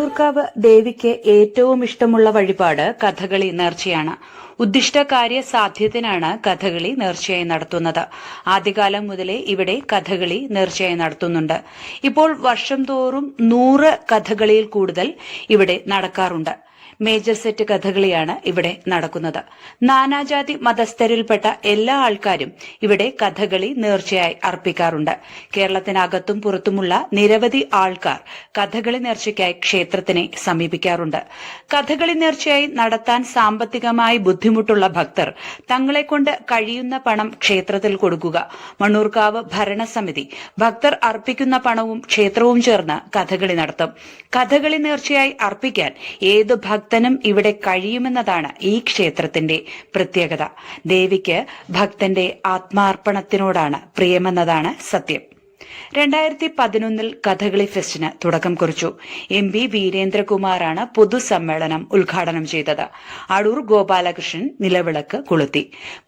മണ്ണൂർക്കാവ് ദേവിക്ക് ഏറ്റവും ഇഷ്ടമുള്ള വഴിപാട് കഥകളി നേർച്ചയാണ്. ഉദ്ദിഷ്ടകാര്യ സാധ്യത്തിനാണ് കഥകളി നേർച്ചയായി നടത്തുന്നത്. ആദ്യകാലം മുതലേ ഇവിടെ കഥകളി നേർച്ചയായി നടത്തുന്നുണ്ട്. ഇപ്പോൾ വർഷം തോറും 100 കഥകളിയിൽ കൂടുതൽ ഇവിടെ നടക്കാറുണ്ട്. മേജർ സെറ്റ് കഥകളിയാണ് ഇവിടെ നടക്കുന്നത്. നാനാജാതി മതസ്ഥരിൽപ്പെട്ട എല്ലാ ആൾക്കാരും ഇവിടെ കഥകളി നേർച്ചയായി അർപ്പിക്കാറുണ്ട്. കേരളത്തിനകത്തും പുറത്തുമുള്ള നിരവധി ആൾക്കാർ കഥകളി നേർച്ചയ്ക്കായി ക്ഷേത്രത്തിനെ സമീപിക്കാറുണ്ട്. കഥകളി നേർച്ചയായി നടത്താൻ സാമ്പത്തികമായി ബുദ്ധിമുട്ടുള്ള ഭക്തർ തങ്ങളെക്കൊണ്ട് കഴിയുന്ന പണം ക്ഷേത്രത്തിൽ കൊടുക്കുക. മണ്ണൂർക്കാവ് ഭരണസമിതി ഭക്തർ അർപ്പിക്കുന്ന പണവും ക്ഷേത്രവും ചേർന്ന് കഥകളി നടത്തും. കഥകളി നേർച്ചയായി അർപ്പിക്കാൻ ഏത് ഭക്തനും ഇവിടെ കഴിയുമെന്നതാണ് ഈ ക്ഷേത്രത്തിന്റെ പ്രത്യേകത. ദേവിക്ക് ഭക്തന്റെ ആത്മാർപ്പണത്തിനോടാണ് പ്രിയമെന്നതാണ് സത്യം. 2011 കഥകളി ഫെസ്റ്റിന് തുടക്കം കുറിച്ചു. MP വീരേന്ദ്രകുമാറാണ് പൊതുസമ്മേളനം ഉദ്ഘാടനം ചെയ്തത്. അടൂർ ഗോപാലകൃഷ്ണൻ നിലവിളക്ക് കൊളുത്തി.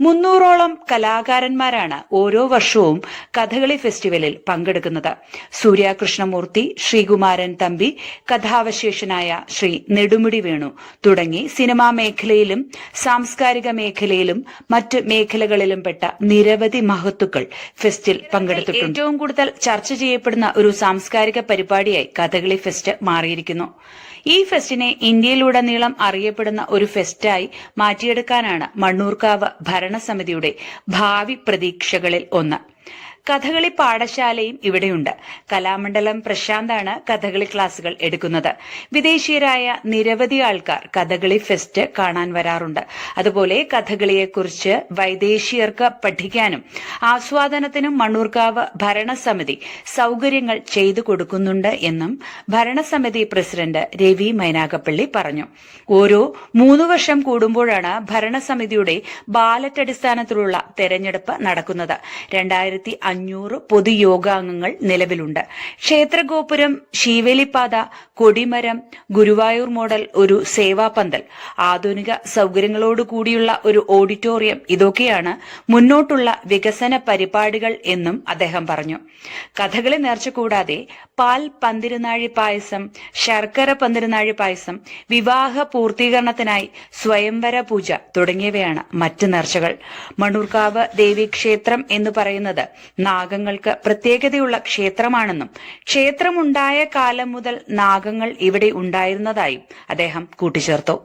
300ഓളം കലാകാരന്മാരാണ് ഓരോ വർഷവും കഥകളി ഫെസ്റ്റിവലിൽ പങ്കെടുക്കുന്നത്. സൂര്യകൃഷ്ണമൂർത്തി, ശ്രീകുമാരൻ തമ്പി, കഥാവശേഷനായ ശ്രീ നെടുമുടി വേണു തുടങ്ങി സിനിമാ മേഖലയിലും സാംസ്കാരിക മേഖലയിലും മറ്റ് മേഖലകളിലും പെട്ട നിരവധി മഹത്തുക്കൾ ഫെസ്റ്റിൽ പങ്കെടുത്തിട്ടുണ്ട്. ഏറ്റവും കൂടുതൽ ചർച്ച ചെയ്യപ്പെടുന്ന ഒരു സാംസ്കാരിക പരിപാടിയായി കഥകളി ഫെസ്റ്റ് മാറിയിരിക്കുന്നു. ഈ ഫെസ്റ്റിനെ ഇന്ത്യയിലുടനീളം അറിയപ്പെടുന്ന ഒരു ഫെസ്റ്റായി മാറ്റിയെടുക്കാനാണ് മണ്ണൂർക്കാവ് ഭരണസമിതിയുടെ ഭാവി പ്രതീക്ഷകളിൽ ഒന്ന്. കഥകളി പാഠശാലയും ഇവിടെയുണ്ട്. കലാമണ്ഡലം പ്രശാന്താണ് കഥകളി ക്ലാസുകൾ എടുക്കുന്നത്. വിദേശീയരായ നിരവധി ആൾക്കാർ കഥകളി ഫെസ്റ്റ് കാണാൻ വരാറുണ്ട്. അതുപോലെ കഥകളിയെക്കുറിച്ച് വൈദേശിയർക്ക് പഠിക്കാനും ആസ്വാദനത്തിനും മണ്ണൂർക്കാവ് ഭരണസമിതി സൌകര്യങ്ങൾ ചെയ്തു കൊടുക്കുന്നുണ്ട് എന്നും ഭരണസമിതി പ്രസിഡന്റ് രവി മൈനാഗപ്പള്ളി പറഞ്ഞു. ഓരോ 3 വർഷം കൂടുമ്പോഴാണ് ഭരണസമിതിയുടെ ബാലറ്റ് അടിസ്ഥാനത്തിലുള്ള തെരഞ്ഞെടുപ്പ് നടക്കുന്നത്. 2500 പൊതുയോഗാംഗങ്ങൾ നിലവിലുണ്ട്. ക്ഷേത്രഗോപുരം, ശീവേലിപ്പാത, കൊടിമരം, ഗുരുവായൂർ മോഡൽ ഒരു സേവാപന്തൽ, ആധുനിക സൌകര്യങ്ങളോടുകൂടിയുള്ള ഒരു ഓഡിറ്റോറിയം, ഇതൊക്കെയാണ് മുന്നോട്ടുള്ള വികസന പരിപാടികൾ എന്നും അദ്ദേഹം പറഞ്ഞു. കഥകളി നേർച്ച കൂടാതെ പാൽ പന്തിരുനാഴി പായസം, ശർക്കര പന്തിരുനാഴി പായസം, വിവാഹ പൂർത്തീകരണത്തിനായി സ്വയംവര പൂജ തുടങ്ങിയവയാണ് മറ്റ് നേർച്ചകൾ. മണ്ണൂർക്കാവ് ദേവീക്ഷേത്രം എന്ന് പറയുന്നത് നാഗങ്ങൾക്ക് പ്രത്യേകതയുള്ള ക്ഷേത്രമാണെന്നും ക്ഷേത്രമുണ്ടായ കാലം മുതൽ നാഗങ്ങൾ ഇവിടെ ഉണ്ടായിരുന്നതായും അദ്ദേഹം കൂട്ടിച്ചേർത്തു.